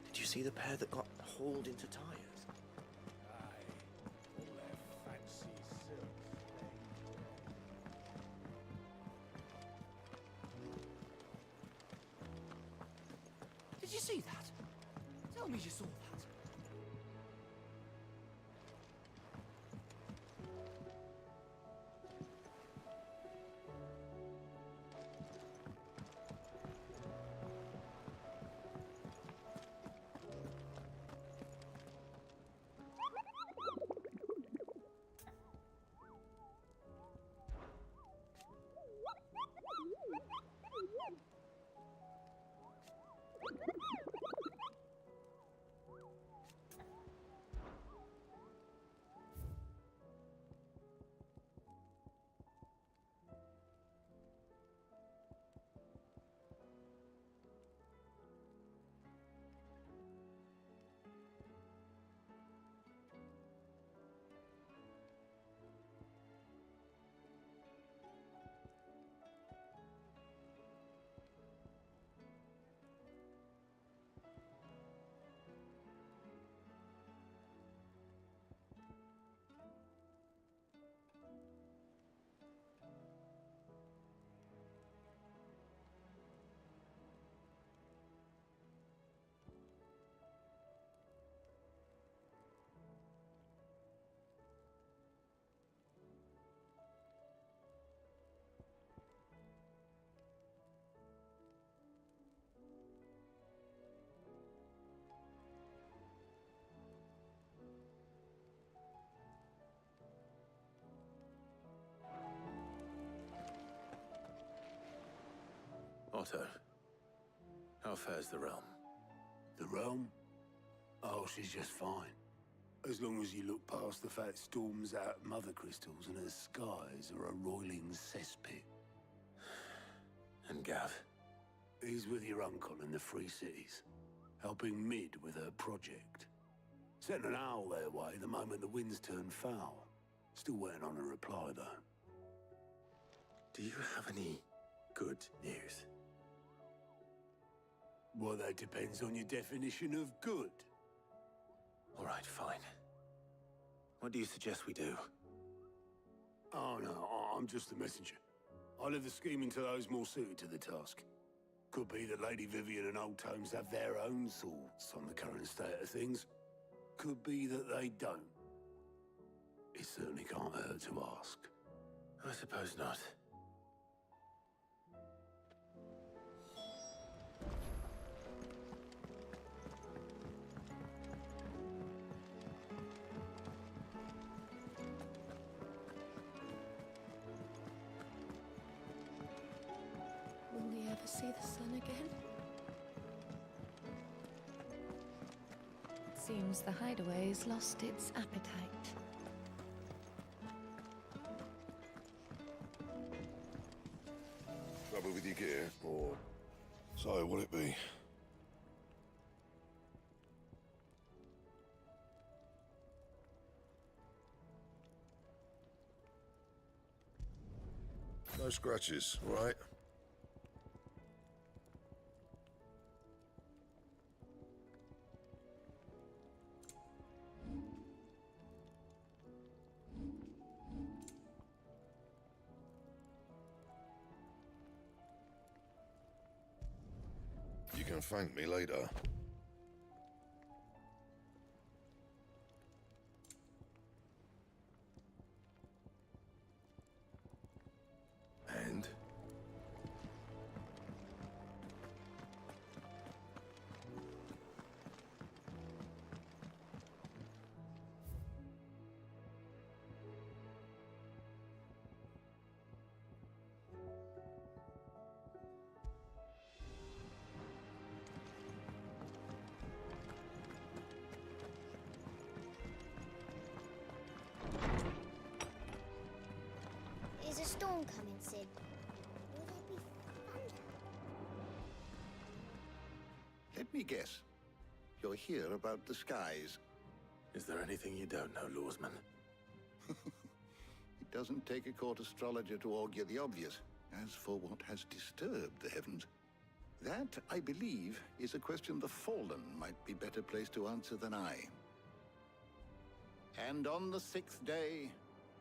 Did you see the pair that got hauled into tyres? Aye, all their fancy silks. Did you see that? Tell me you saw that. Otto, how fares the realm? The realm? Oh, she's just fine. As long as you look past the fat storms out mother crystals and her skies are a roiling cesspit. And Gav? He's with your uncle in the Free Cities, helping Mid with her project. Sent an owl their way the moment the winds turned foul. Still waiting on a reply, though. Do you have any good news? Well, that depends on your definition of good. All right, fine. What do you suggest we do? Oh, no, I'm just the messenger. I leave the scheming to those more suited to the task. Could be that Lady Vivian and Old Tomes have their own thoughts on the current state of things. Could be that they don't. It certainly can't hurt to ask. I suppose not. Will we ever see the sun again? It seems the hideaway's lost its appetite. Trouble with your gear, or so will it be? No scratches, right? You can thank me later. And? Is a storm coming, Sid? Will there be thunder? Let me guess. You're here about the skies. Is there anything you don't know, Lawsman? It doesn't take a court astrologer to augur the obvious. As for what has disturbed the heavens, that, I believe, is a question the Fallen might be better placed to answer than I. And on the 6th day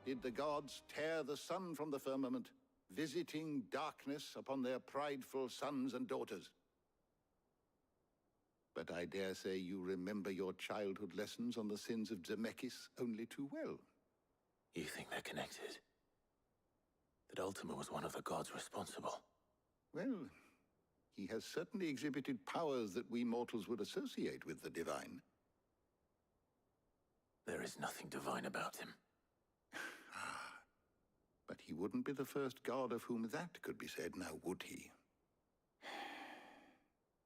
did the gods tear the sun from the firmament, visiting darkness upon their prideful sons and daughters. But I dare say you remember your childhood lessons on the sins of Zemeckis only too well. You think they're connected? That Ultima was one of the gods responsible? Well, he has certainly exhibited powers that we mortals would associate with the divine. There is nothing divine about him. But he wouldn't be the first god of whom that could be said, now would he?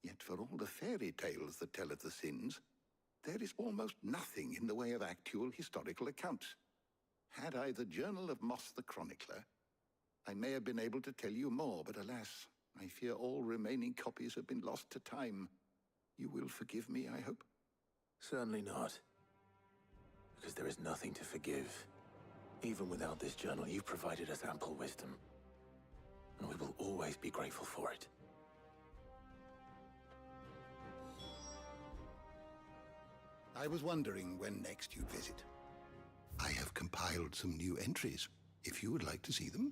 Yet for all the fairy tales that tell of the sins, there is almost nothing in the way of actual historical accounts. Had I the Journal of Moss the Chronicler, I may have been able to tell you more, but alas, I fear all remaining copies have been lost to time. You will forgive me, I hope? Certainly not. Because there is nothing to forgive. Even without this journal, you've provided us ample wisdom. And we will always be grateful for it. I was wondering when next you'd visit. I have compiled some new entries, if you would like to see them.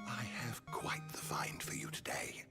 I have quite the find for you today.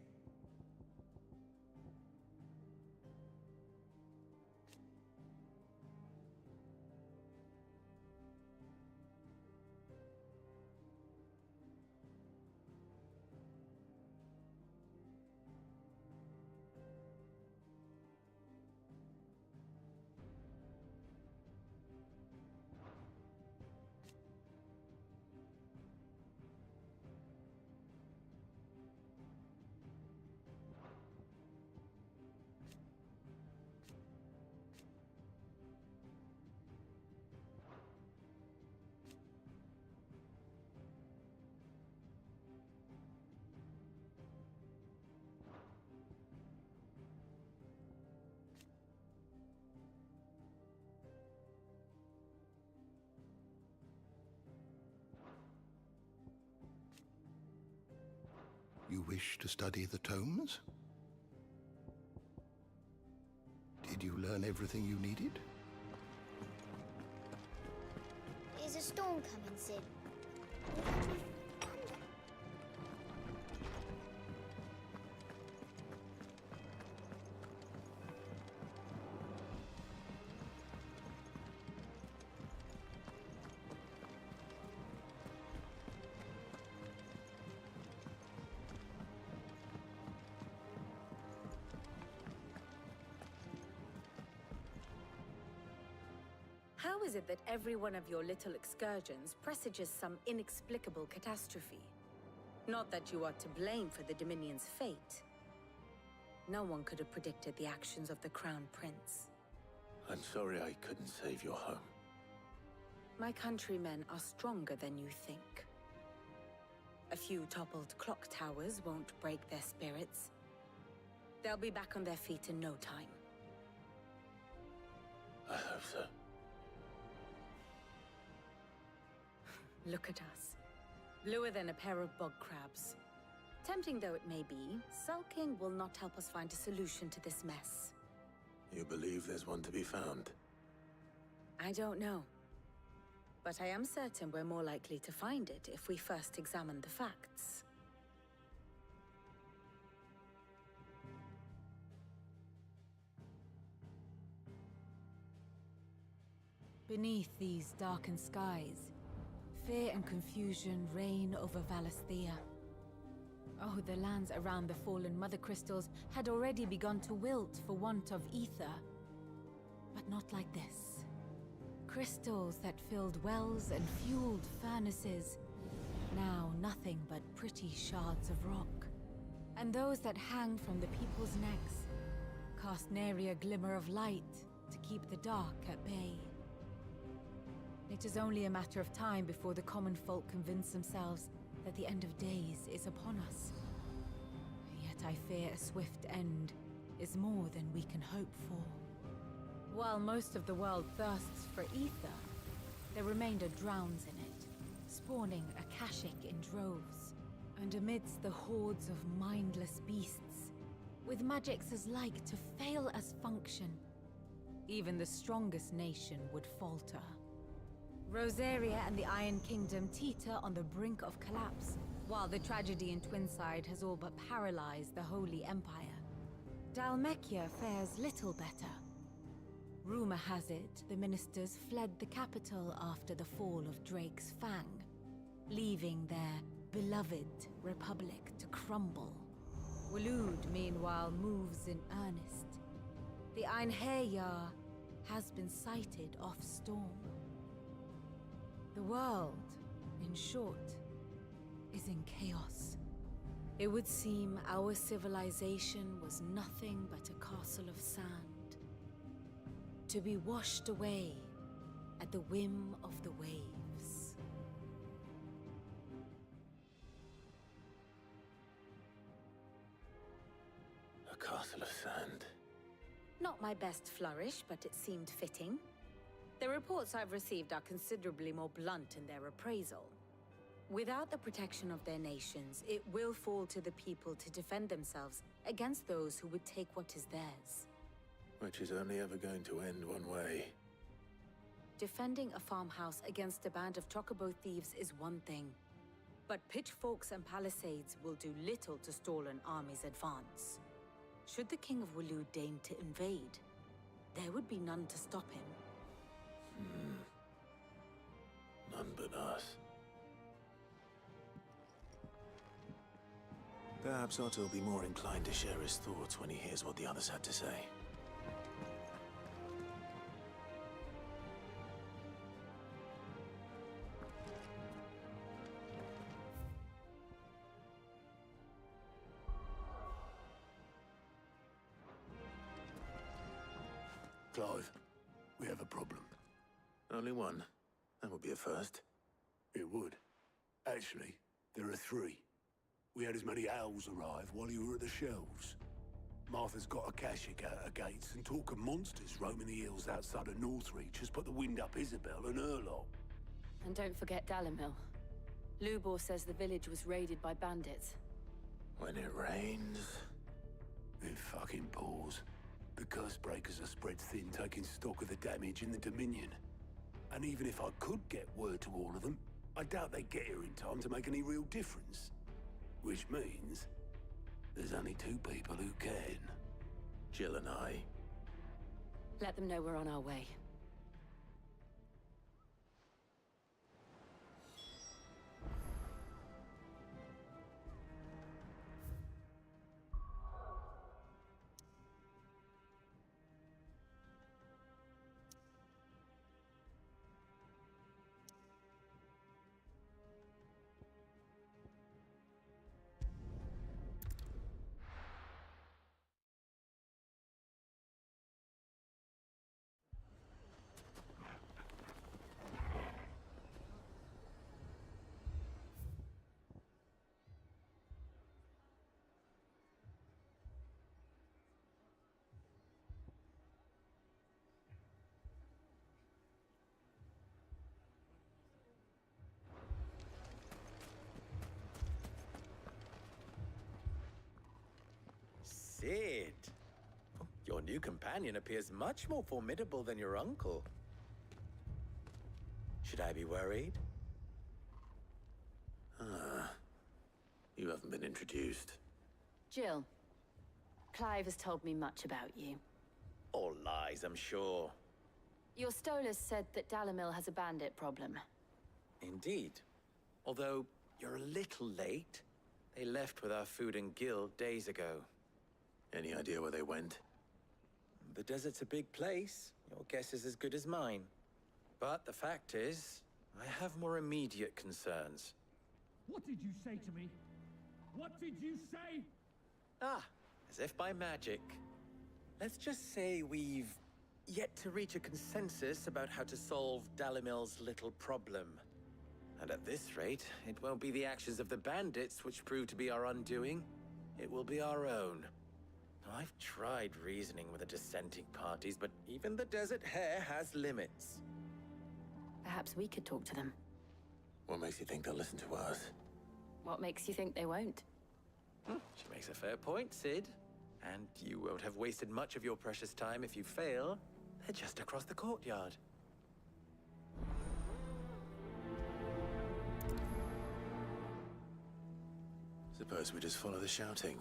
You wish to study the tomes? Did you learn everything you needed? Is a storm coming, Sid? How is it that every one of your little excursions presages some inexplicable catastrophe? Not that you are to blame for the Dominion's fate. No one could have predicted the actions of the Crown Prince. I'm sorry I couldn't save your home. My countrymen are stronger than you think. A few toppled clock towers won't break their spirits. They'll be back on their feet in no time. I hope so. Look at us. Bluer than a pair of bog crabs. Tempting though it may be, sulking will not help us find a solution to this mess. You believe there's one to be found? I don't know. But I am certain we're more likely to find it if we first examine the facts. Beneath these darkened skies, fear and confusion reign over Valisthea. Oh, the lands around the fallen Mother Crystals had already begun to wilt for want of ether. But not like this. Crystals that filled wells and fueled furnaces. Now nothing but pretty shards of rock. And those that hang from the people's necks cast nary a glimmer of light to keep the dark at bay. It is only a matter of time before the common folk convince themselves that the end of days is upon us. Yet I fear a swift end is more than we can hope for. While most of the world thirsts for ether, the remainder drowns in it, spawning Akashic in droves. And amidst the hordes of mindless beasts, with magics as like to fail as function, even the strongest nation would falter. Rosaria and the Iron Kingdom teeter on the brink of collapse, while the tragedy in Twinside has all but paralyzed the Holy Empire. Dhalmekia fares little better. Rumor has it the ministers fled the capital after the fall of Drake's Fang, leaving their beloved republic to crumble. Waloed, meanwhile, moves in earnest. The Einherjar has been sighted off-storm. The world, in short, is in chaos. It would seem our civilization was nothing but a castle of sand, to be washed away at the whim of the waves. A castle of sand. Not my best flourish, but it seemed fitting. The reports I've received are considerably more blunt in their appraisal. Without the protection of their nations, it will fall to the people to defend themselves against those who would take what is theirs. Which is only ever going to end one way. Defending a farmhouse against a band of chocobo thieves is one thing, but pitchforks and palisades will do little to stall an army's advance. Should the King of Waloed deign to invade, there would be none to stop him. None but us. Perhaps Otto will be more inclined to share his thoughts when he hears what the others had to say. Clive, we have a problem. Only one. That would be a first. It would. Actually, there are three. We had as many owls arrive while you were at the shelves. Martha's got Akashic out her gates, and talk of monsters roaming the hills outside of Northreach has put the wind up Isabel and her lot. And don't forget Dalimil. Lubor says the village was raided by bandits. When it rains... It fucking pours. The curse breakers are spread thin, taking stock of the damage in the Dominion. And even if I could get word to all of them, I doubt they'd get here in time to make any real difference. Which means there's only two people who can. Jill and I. Let them know we're on our way. Sid! Your new companion appears much more formidable than your uncle. Should I be worried? You haven't been introduced. Jill. Clive has told me much about you. All lies, I'm sure. Your Stolas said that Dalimil has a bandit problem. Indeed. Although, you're a little late. They left with our food and guild days ago. Any idea where they went? The desert's a big place. Your guess is as good as mine. But the fact is, I have more immediate concerns. What did you say to me? What did you say? Ah, as if by magic. Let's just say we've yet to reach a consensus about how to solve Dalimil's little problem. And at this rate, it won't be the actions of the bandits which prove to be our undoing. It will be our own. I I've tried reasoning with the dissenting parties, but even the Desert Hare has limits. Perhaps we could talk to them. What makes you think they'll listen to us? What makes you think they won't? She makes a fair point, Sid. And you won't have wasted much of your precious time if you fail. They're just across the courtyard. Suppose we just follow the shouting.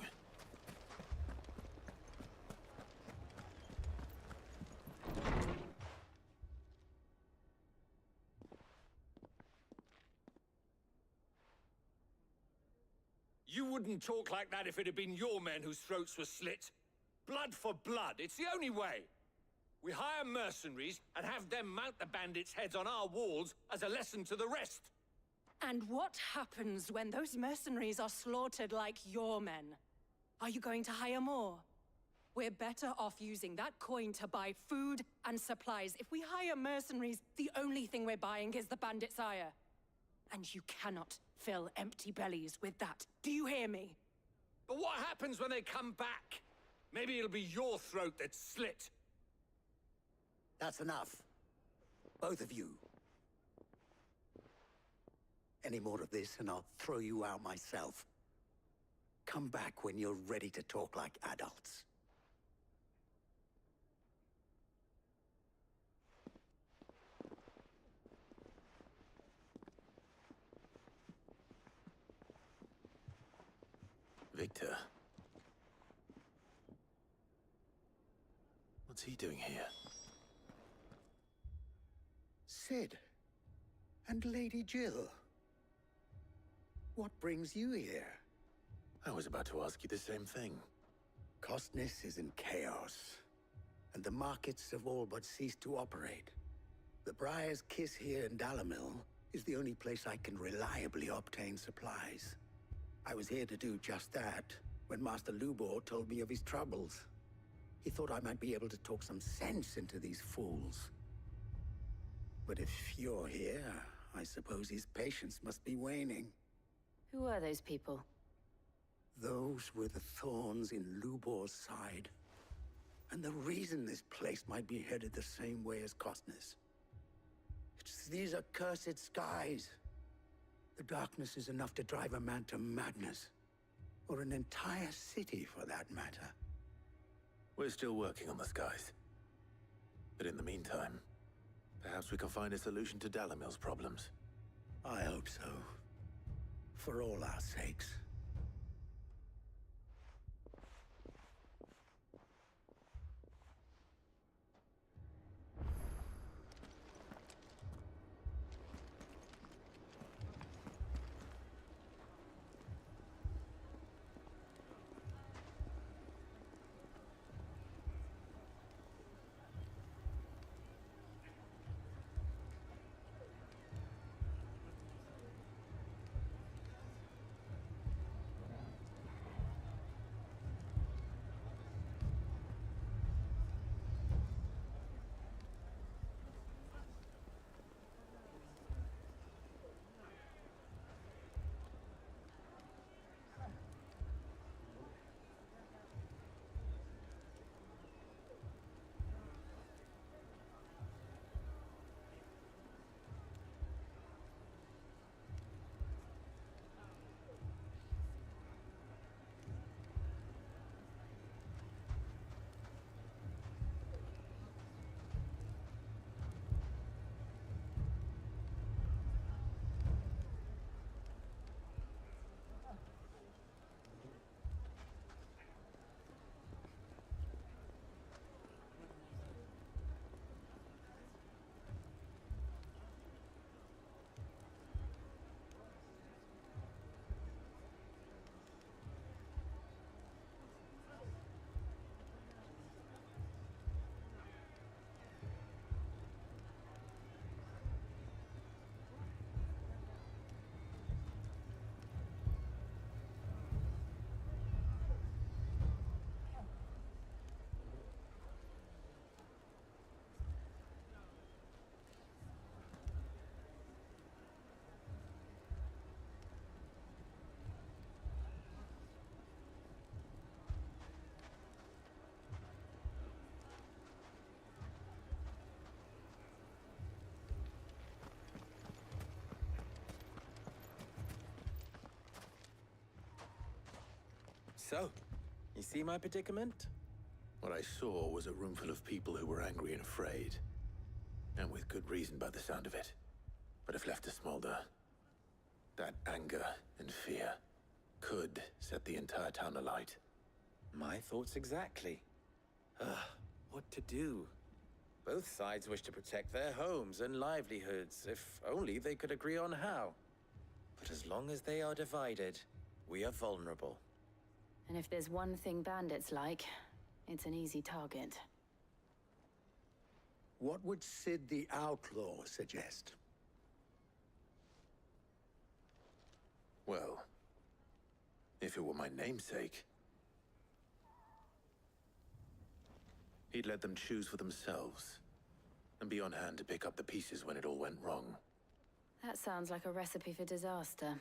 You wouldn't talk like that if it had been your men whose throats were slit. Blood for blood, it's the only way. We hire mercenaries and have them mount the bandits' heads on our walls as a lesson to the rest. And what happens when those mercenaries are slaughtered like your men? Are you going to hire more? We're better off using that coin to buy food and supplies. If we hire mercenaries, the only thing we're buying is the bandits' ire. And you cannot fill empty bellies with that. Do you hear me? But what happens when they come back? Maybe it'll be your throat that's slit. That's enough. Both of you. Any more of this and I'll throw you out myself. Come back when you're ready to talk like adults. Victor. What's he doing here? Sid. And Lady Jill. What brings you here? I was about to ask you the same thing. Costness is in chaos, and the markets have all but ceased to operate. The Briar's Kiss here in Dalimil is the only place I can reliably obtain supplies. I was here to do just that when Master Lubor told me of his troubles. He thought I might be able to talk some sense into these fools. But if you're here, I suppose his patience must be waning. Who are those people? Those were the thorns in Lubor's side. And the reason this place might be headed the same way as Costness. It's these accursed skies. The darkness is enough to drive a man to madness. Or an entire city, for that matter. We're still working on the skies. But in the meantime, perhaps we can find a solution to Dalimil's problems. I hope so. For all our sakes. So, you see my predicament? What I saw was a room full of people who were angry and afraid. And with good reason by the sound of it. But if left to smolder, that anger and fear could set the entire town alight. My thoughts exactly. What to do? Both sides wish to protect their homes and livelihoods, if only they could agree on how. But as long as they are divided, we are vulnerable. And if there's one thing bandits like, it's an easy target. What would Sid the Outlaw suggest? Well, if it were my namesake, he'd let them choose for themselves, and be on hand to pick up the pieces when it all went wrong. That sounds like a recipe for disaster.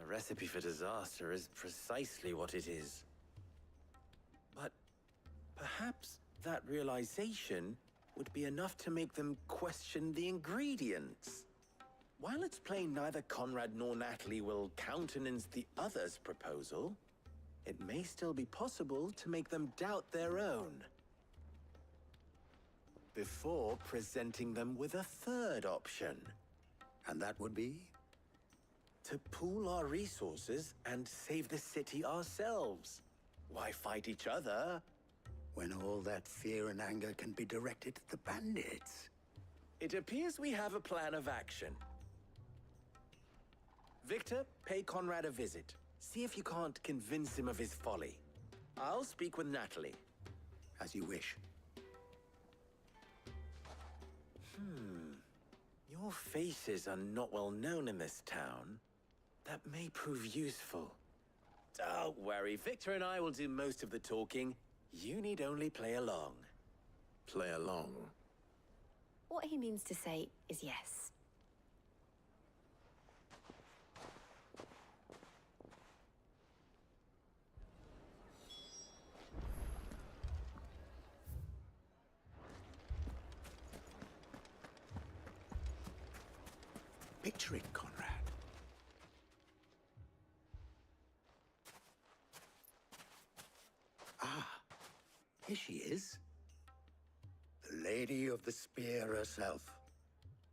A recipe for disaster is precisely what it is. But perhaps that realization would be enough to make them question the ingredients. While it's plain neither Conrad nor Natalie will countenance the other's proposal, it may still be possible to make them doubt their own. Before presenting them with a third option. And that would be? To pool our resources and save the city ourselves. Why fight each other? When all that fear and anger can be directed at the bandits. It appears we have a plan of action. Victor, pay Conrad a visit. See if you can't convince him of his folly. I'll speak with Natalie. As you wish. Your faces are not well known in this town. That may prove useful. Don't worry, Victor and I will do most of the talking. You need only play along. Play along? What he means to say is yes. Picture it, Conrad. Ah, here she is. The Lady of the Spear herself.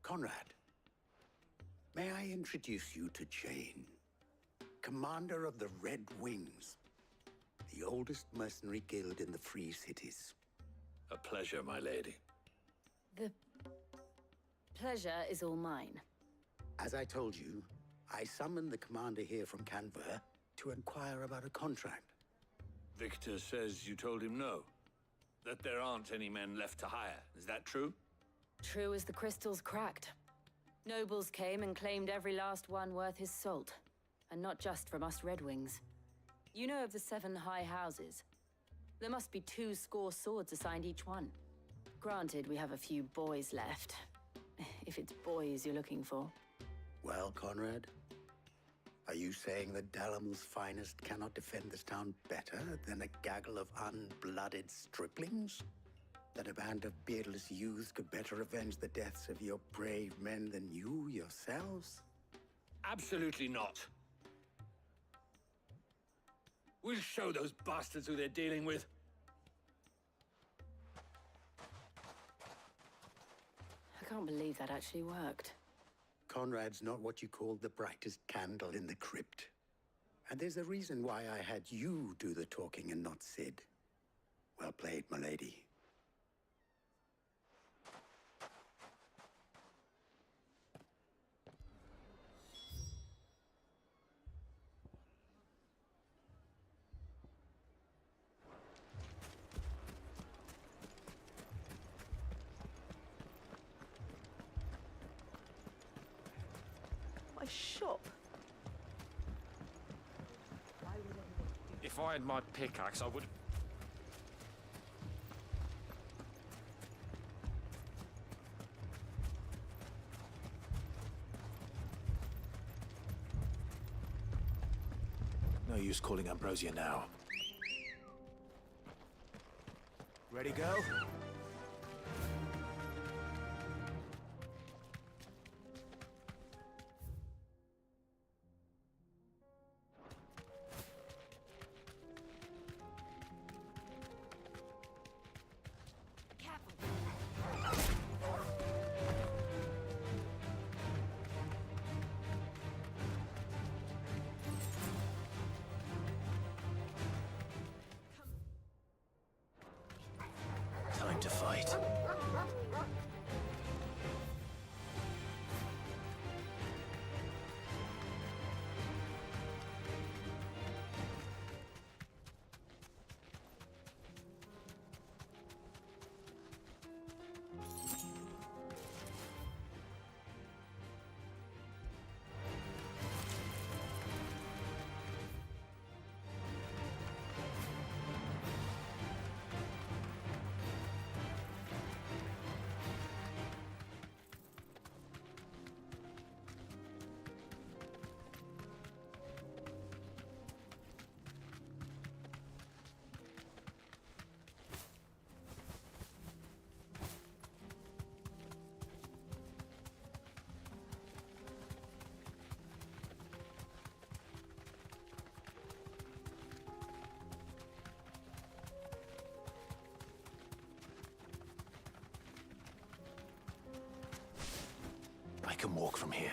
Conrad, may I introduce you to Jane, commander of the Red Wings, the oldest mercenary guild in the Free Cities. A pleasure, my lady. The pleasure is all mine. As I told you, I summoned the commander here from Canberra to inquire about a contract. Victor says you told him no. That there aren't any men left to hire. Is that true? True as the crystals cracked. Nobles came and claimed every last one worth his salt. And not just from us Red Wings. You know of the 7 high houses. There must be 2 swords assigned each one. Granted, we have a few boys left. If it's boys you're looking for. Well, Conrad, are you saying that Dalamel's finest cannot defend this town better than a gaggle of unblooded striplings? That a band of beardless youths could better avenge the deaths of your brave men than you yourselves? Absolutely not. We'll show those bastards who they're dealing with. I can't believe that actually worked. Conrad's not what you call the brightest candle in the crypt. And there's a reason why I had you do the talking and not Sid. Well played, my lady. Shop. If I had my pickaxe, I would... No use calling Ambrosia now. Ready, go? to fight. I can walk from here.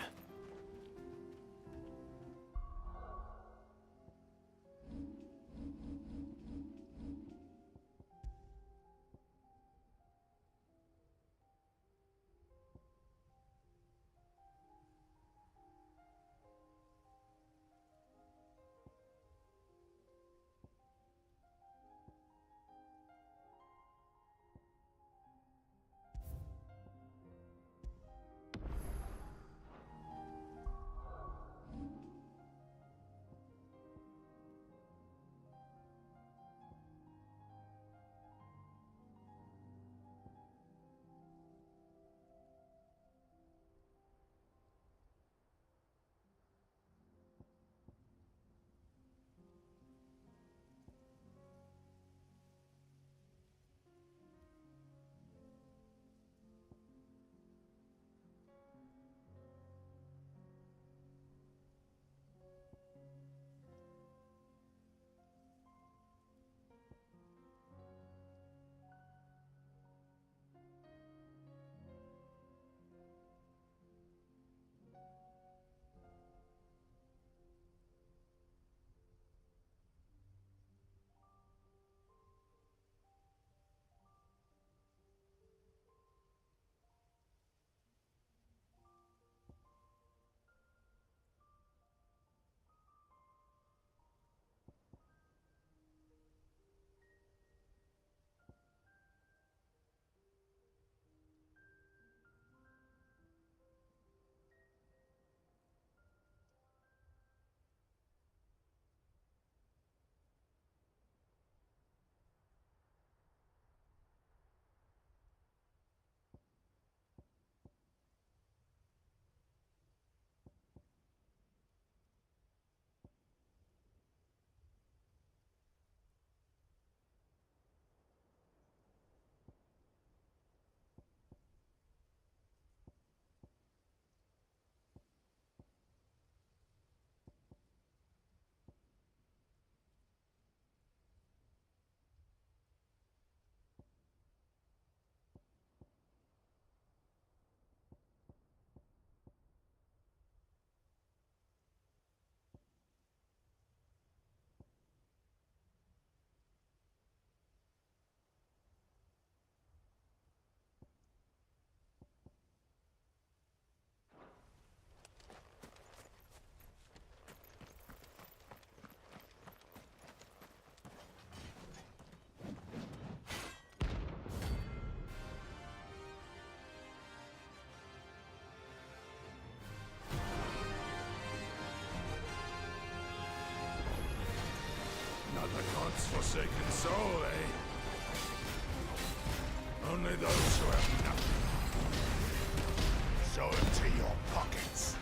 The god's forsaken soul, eh? Only those who have nothing. So empty your pockets.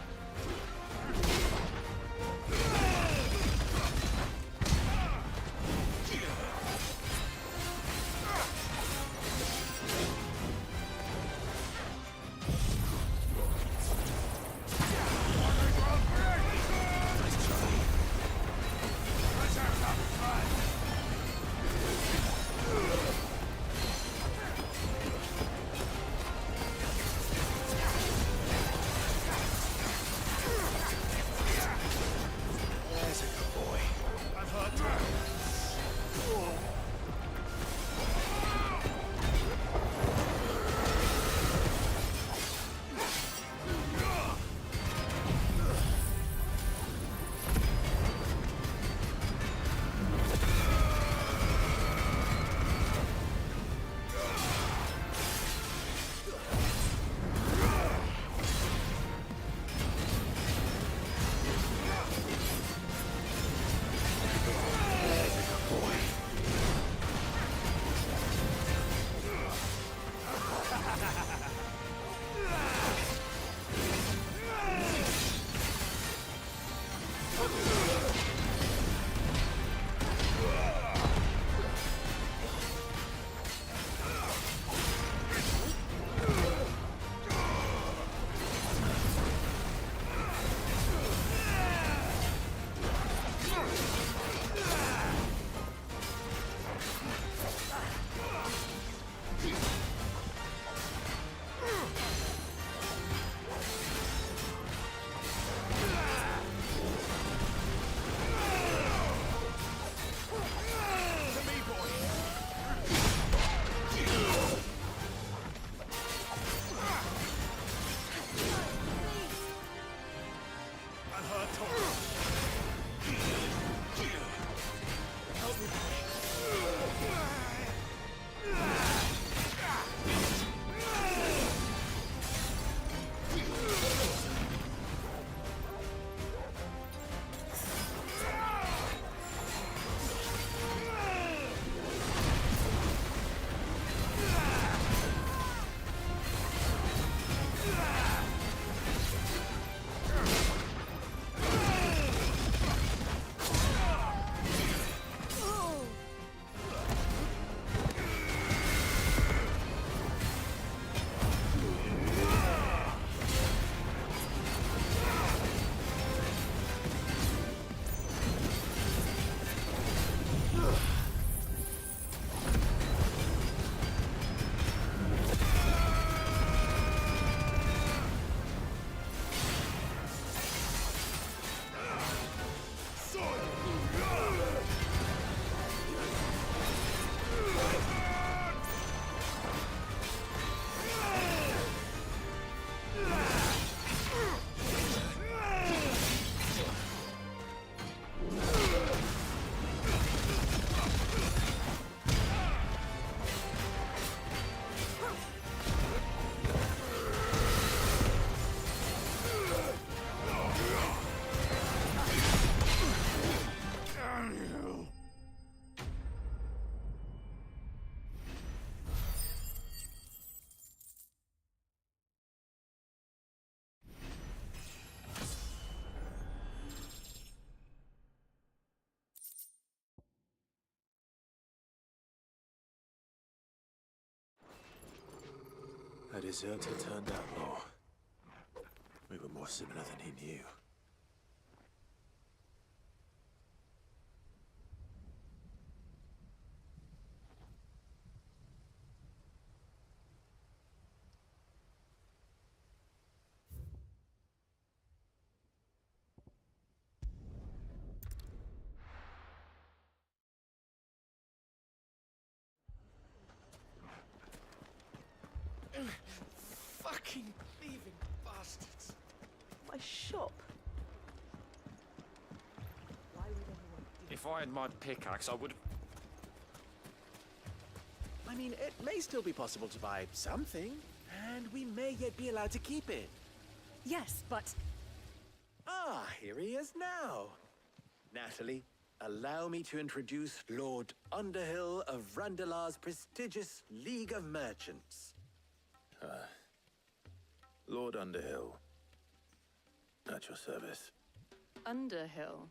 deserter turned outlaw. We were more similar than he knew. Fucking thieving bastards. My shop. Why would anyone do If I had my pickaxe, I would... I mean, it may still be possible to buy something, and we may yet be allowed to keep it. Yes, but... Ah, here he is now. Natalie, allow me to introduce Lord Underhill of Randalar's prestigious League of Merchants. Lord Underhill. At your service. Underhill?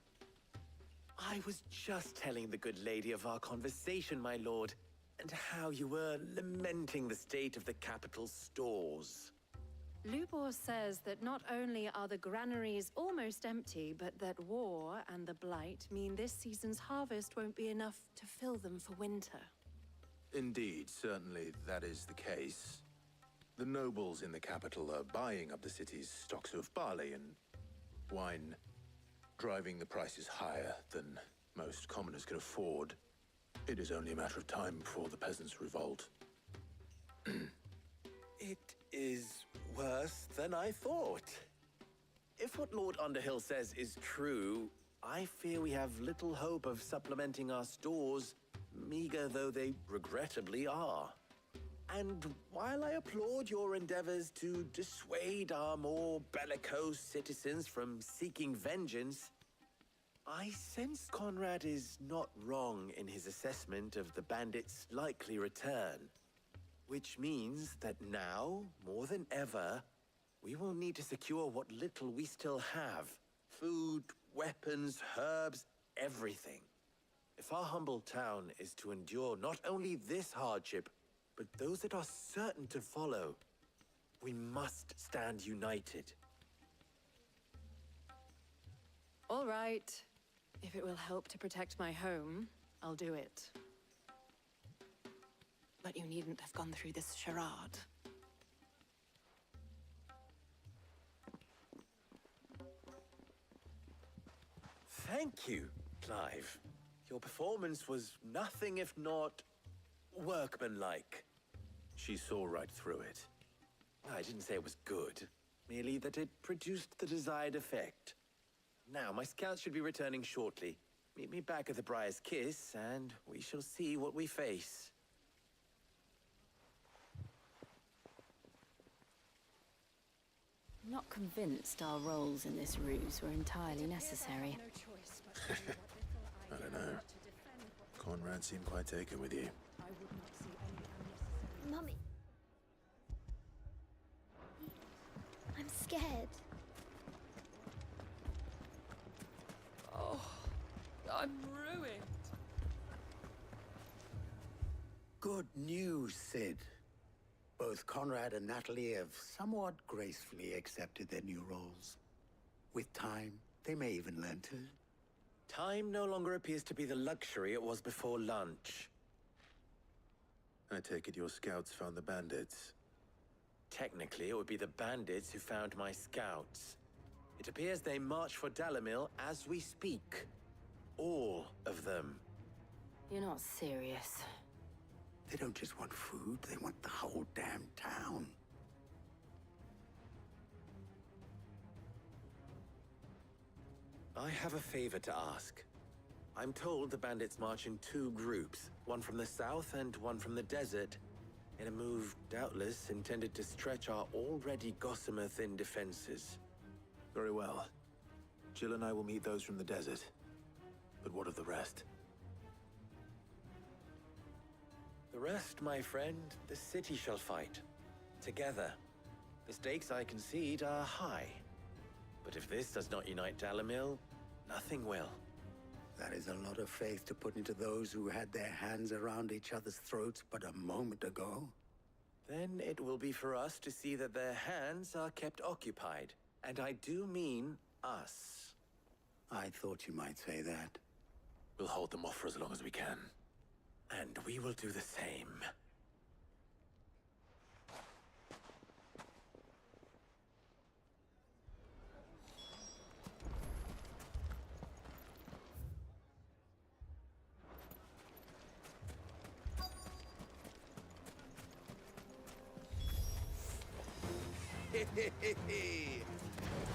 I was just telling the good lady of our conversation, my lord, and how you were lamenting the state of the capital's stores. Lubor says that not only are the granaries almost empty, but that war and the Blight mean this season's harvest won't be enough to fill them for winter. Indeed, certainly that is the case. The nobles in the capital are buying up the city's stocks of barley and wine, driving the prices higher than most commoners can afford. It is only a matter of time before the peasants revolt. It is worse than I thought. If what Lord Underhill says is true, I fear we have little hope of supplementing our stores, meager though they regrettably are. And while I applaud your endeavors to dissuade our more bellicose citizens from seeking vengeance, I sense Conrad is not wrong in his assessment of the bandits' likely return. Which means that now, more than ever, we will need to secure what little we still have. Food, weapons, herbs, everything. If our humble town is to endure not only this hardship, but those that are certain to follow, we must stand united. All right. If it will help to protect my home, I'll do it. But you needn't have gone through this charade. Thank you, Clive. Your performance was nothing if not workmanlike. She saw right through it. I didn't say it was good, merely that it produced the desired effect. Now, my scouts should be returning shortly. Meet me back at the Briar's Kiss, and we shall see what we face. I'm not convinced our roles in this ruse were entirely necessary. I don't know. Conrad seemed quite taken with you. Mummy. I'm scared. Oh, I'm ruined. Good news, Sid. Both Conrad and Natalie have somewhat gracefully accepted their new roles. With time, they may even learn to. Time no longer appears to be the luxury it was before lunch. I take it your scouts found the bandits. Technically, it would be the bandits who found my scouts. It appears they march for Dalimil as we speak. All of them. You're not serious. They don't just want food, they want the whole damn town. I have a favor to ask. I'm told the bandits march in two groups, one from the south and one from the desert, in a move doubtless intended to stretch our already gossamer-thin defenses. Very well. Jill and I will meet those from the desert. But what of the rest? The rest, my friend, the city shall fight. Together. The stakes, I concede, are high. But if this does not unite Dalimil, nothing will. That is a lot of faith to put into those who had their hands around each other's throats but a moment ago. Then it will be for us to see that their hands are kept occupied. And I do mean us. I thought you might say that. We'll hold them off for as long as we can. And we will do the same.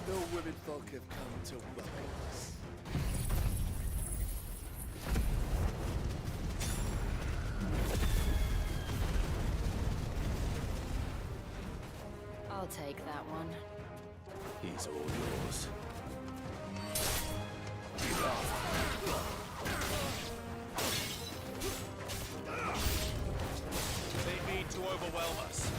No women folk have come to welcome us. I'll take that one. He's all yours. They mean to overwhelm us.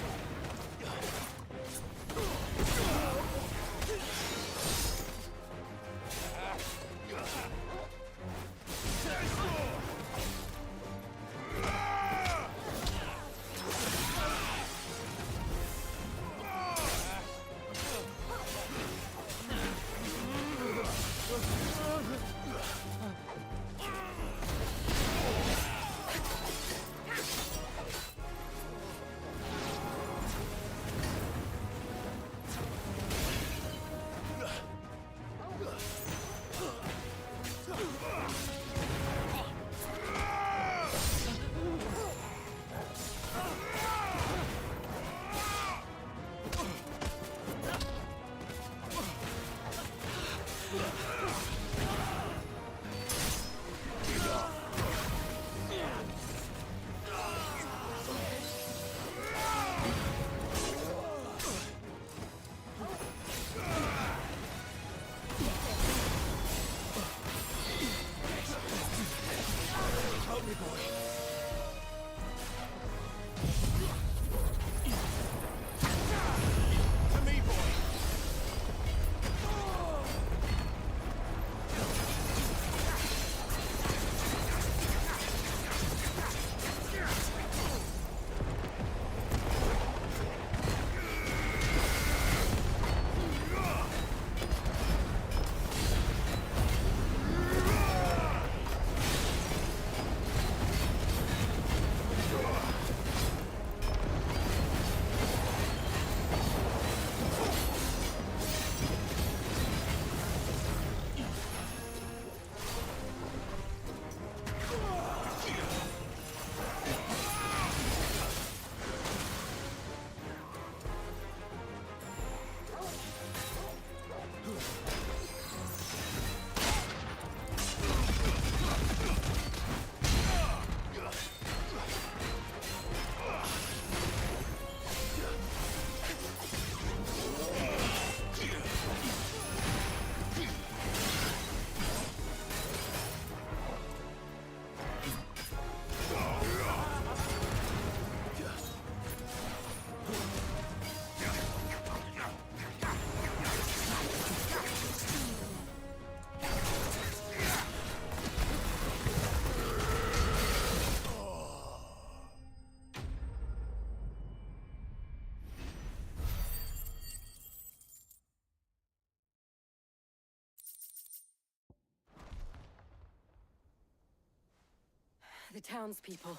The townspeople.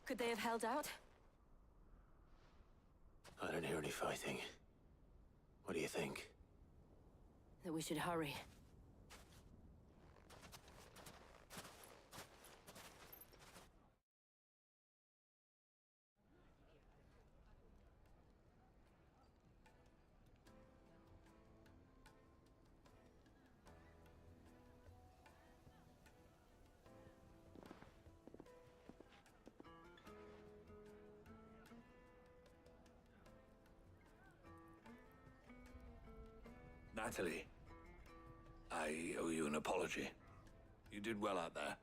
Could they have held out? I don't hear any fighting. What do you think? That we should hurry. Natalie, I owe you an apology. You did well out there.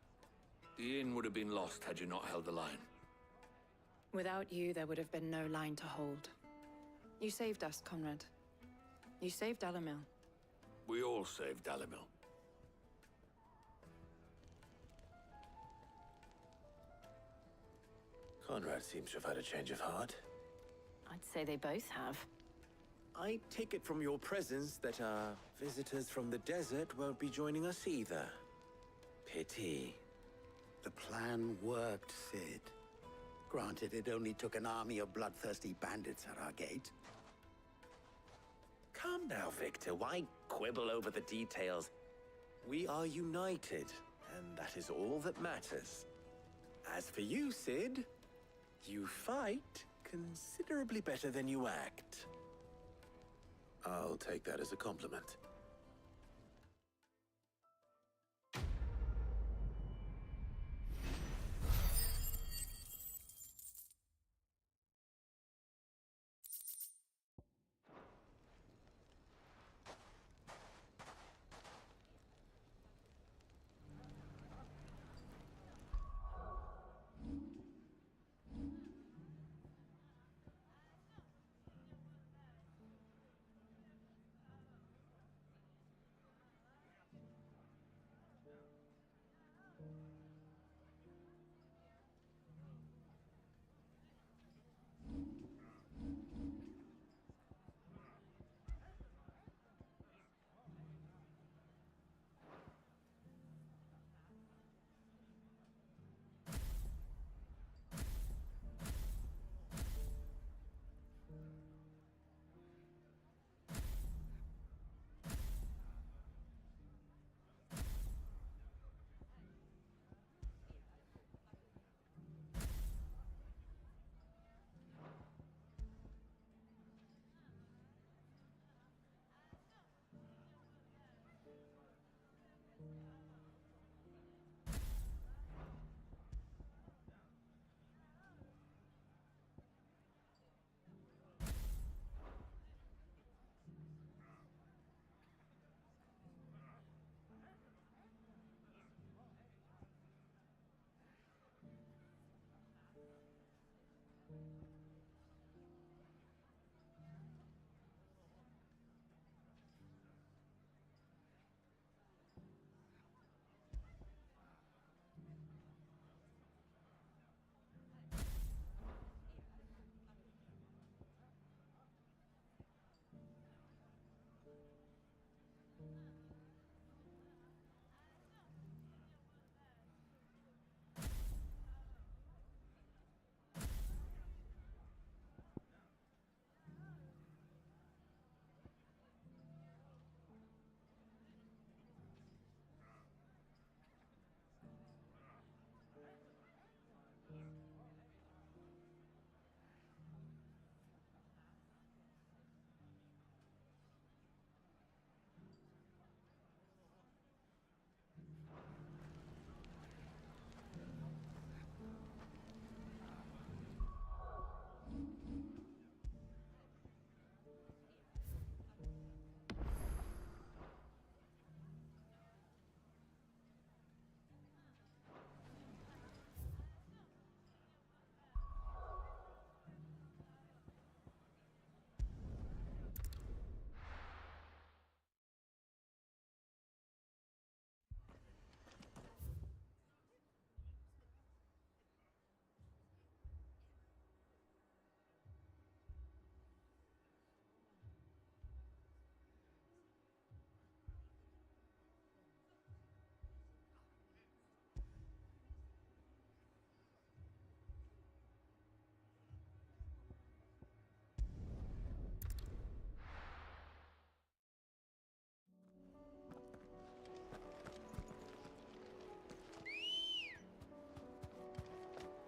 The inn would have been lost had you not held the line. Without you, there would have been no line to hold. You saved us, Conrad. You saved Dalimil. We all saved Dalimil. Conrad seems to have had a change of heart. I'd say they both have. I take it from your presence that our visitors from the desert won't be joining us either. Pity. The plan worked, Sid. Granted, it only took an army of bloodthirsty bandits at our gate. Calm now, Victor. Why quibble over the details? We are united, and that is all that matters. As for you, Sid, you fight considerably better than you act. I'll take that as a compliment.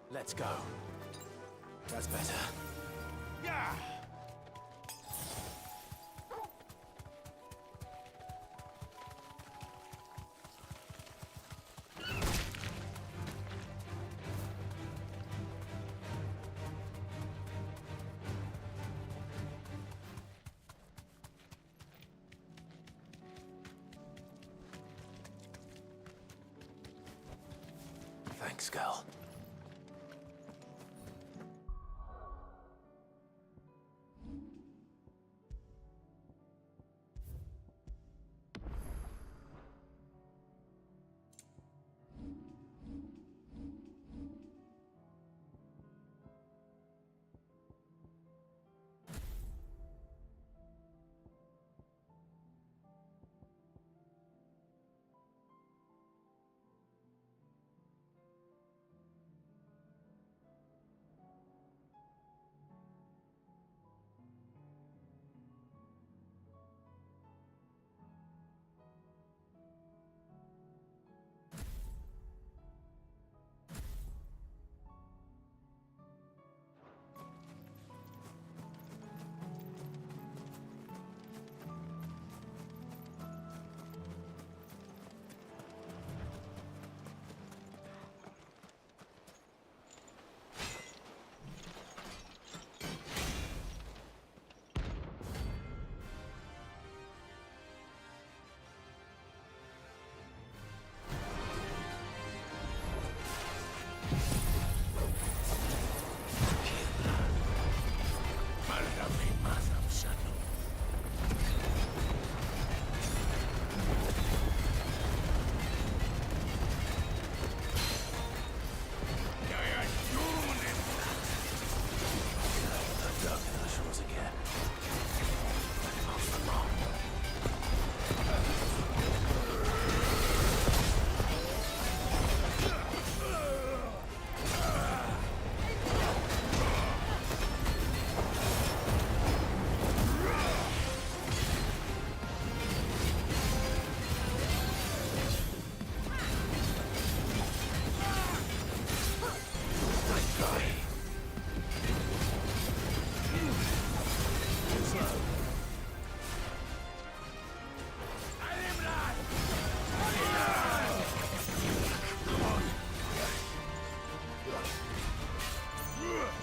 Let's go. That's better. Yeah! Thanks, girl.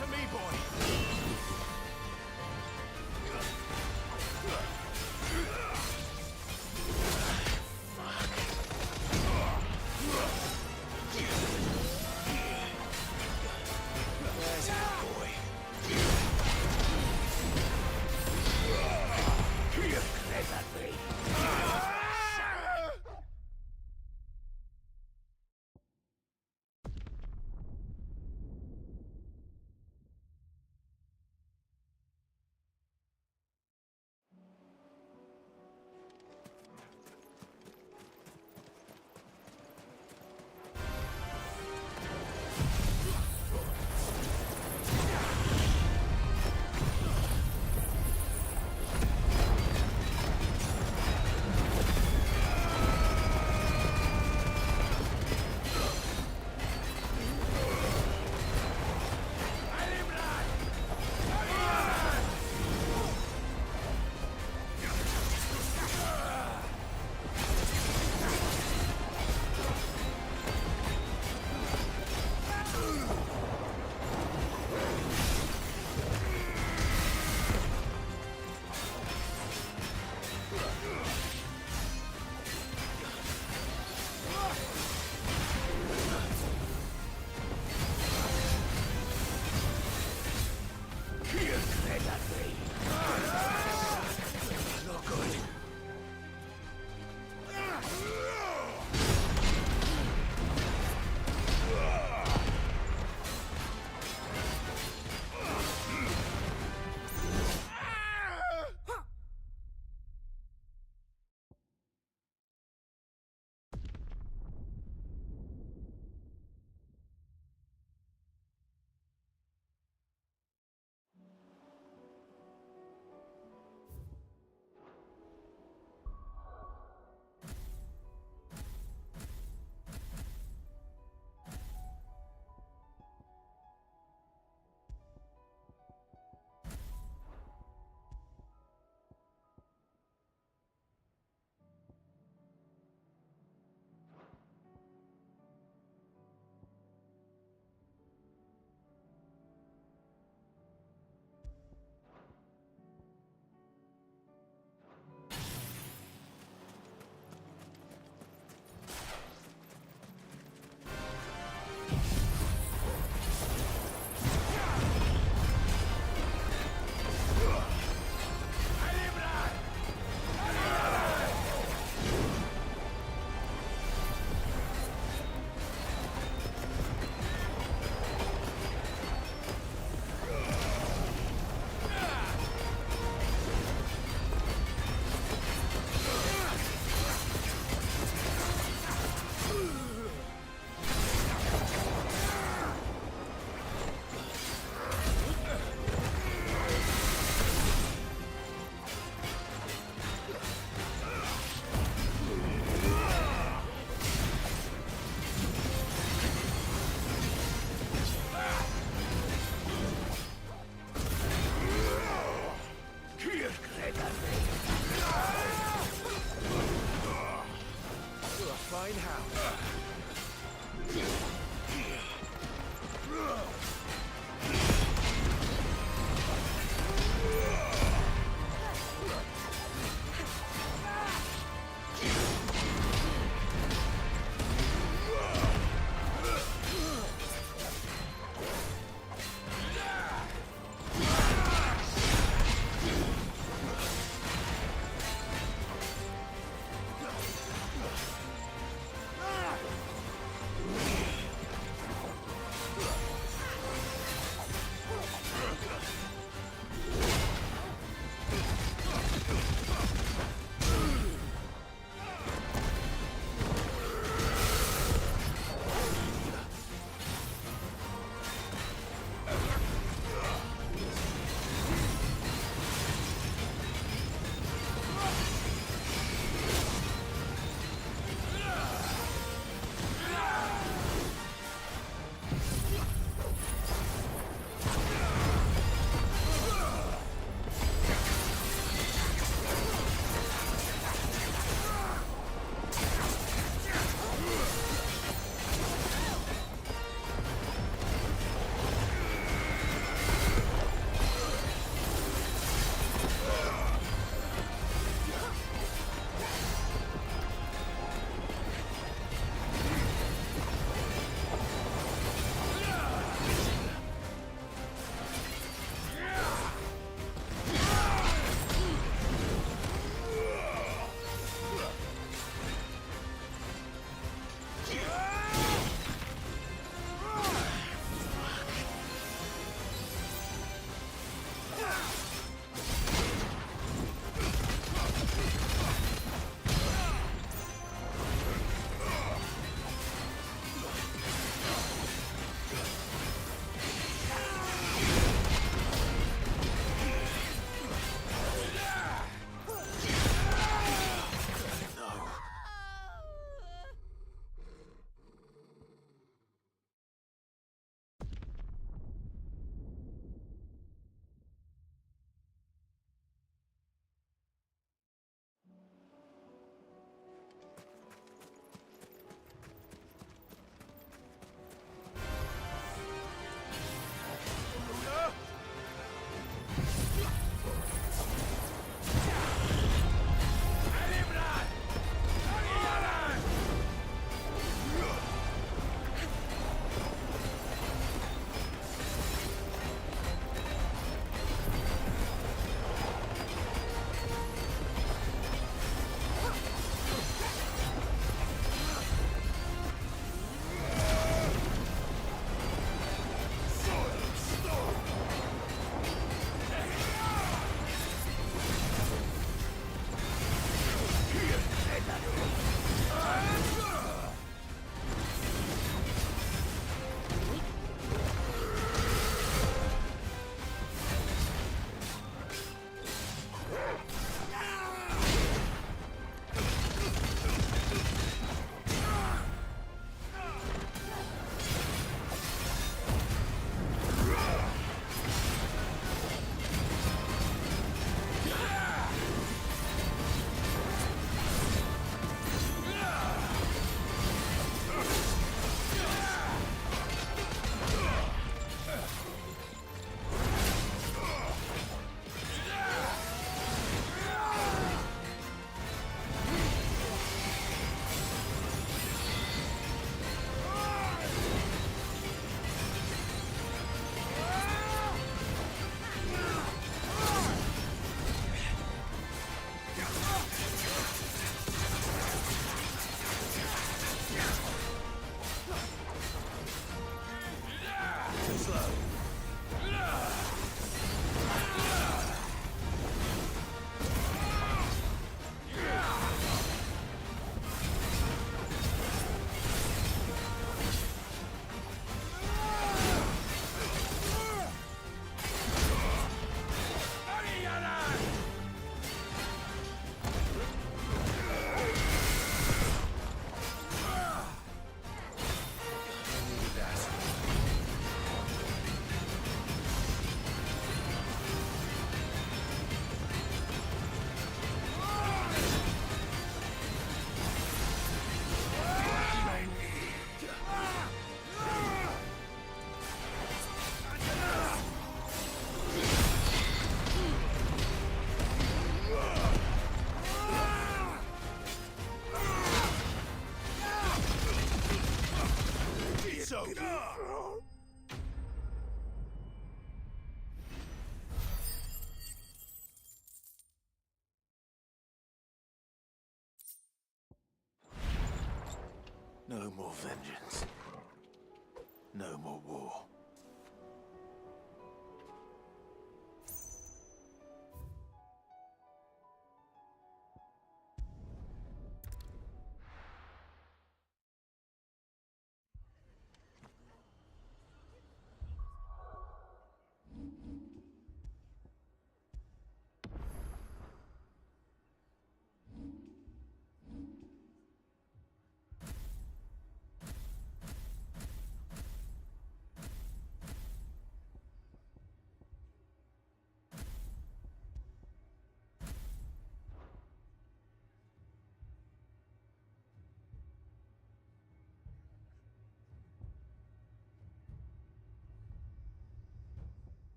To me, boy.